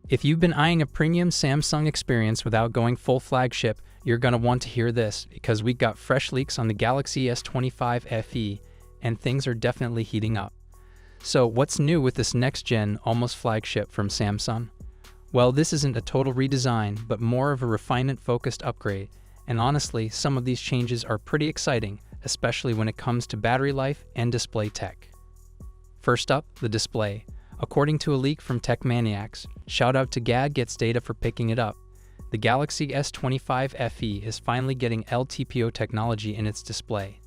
If you've been eyeing a premium Samsung experience without going full flagship, you're going to want to hear this because we got fresh leaks on the Galaxy S25 FE and things are definitely heating up. So what's new with this next-gen almost flagship from Samsung? Well, this isn't a total redesign, but more of a refinement-focused upgrade, and honestly, some of these changes are pretty exciting, especially when it comes to battery life and display tech. First up, the display. According to a leak from Tech Maniacs, shout out to Gad Gets Data for picking it up, the Galaxy S25 FE is finally getting LTPO technology in its display.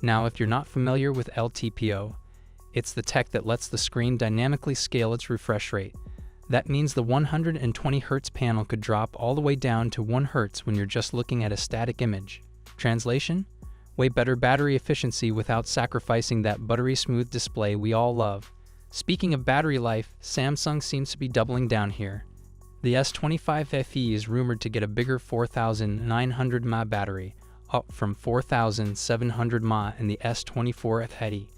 Now, if you're not familiar with LTPO, it's the tech that lets the screen dynamically scale its refresh rate. That means the 120 Hz panel could drop all the way down to 1 Hz when you're just looking at a static image. Translation? Way better battery efficiency without sacrificing that buttery smooth display we all love. Speaking of battery life, Samsung seems to be doubling down here. The S25 FE is rumored to get a bigger 4,900 mAh battery, up from 4,700 mAh in the S24 FE.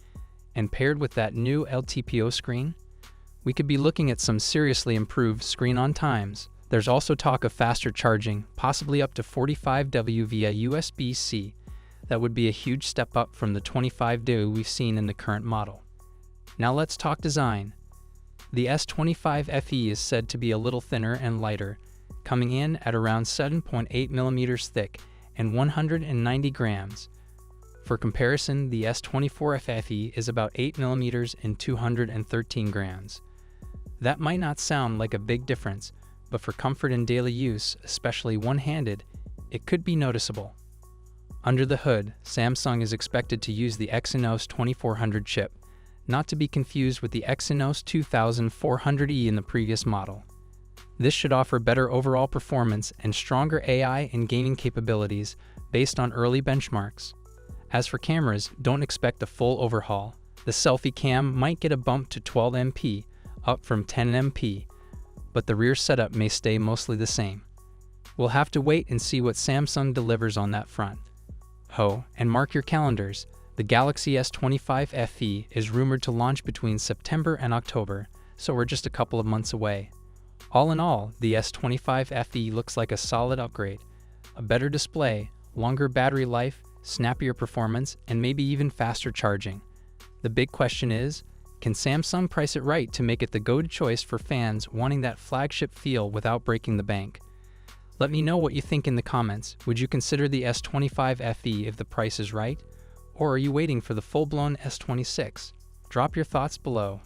And paired with that new LTPO screen, we could be looking at some seriously improved screen-on times. There's also talk of faster charging, possibly up to 45W via USB-C. That would be a huge step up from the 25W we've seen in the current model. Now let's talk design. The S25 FE is said to be a little thinner and lighter, coming in at around 7.8mm thick and 190 grams. For comparison, the S24 FE is about 8mm and 213 grams. That might not sound like a big difference, but for comfort and daily use, especially one-handed, it could be noticeable. Under the hood, Samsung is expected to use the Exynos 2400 chip, not to be confused with the Exynos 2400E in the previous model. This should offer better overall performance and stronger AI and gaming capabilities based on early benchmarks. As for cameras, don't expect a full overhaul. The selfie cam might get a bump to 12MP, up from 10MP, but the rear setup may stay mostly the same. We'll have to wait and see what Samsung delivers on that front. And mark your calendars. The Galaxy S25 FE is rumored to launch between September and October, so we're just a couple of months away. All in all, the S25 FE looks like a solid upgrade. A better display, longer battery life, snappier performance, and maybe even faster charging. The big question is, can Samsung price it right to make it the go-to choice for fans wanting that flagship feel without breaking the bank? Let me know what you think in the comments. Would you consider the S25 FE if the price is right? Or are you waiting for the full-blown S26? Drop your thoughts below.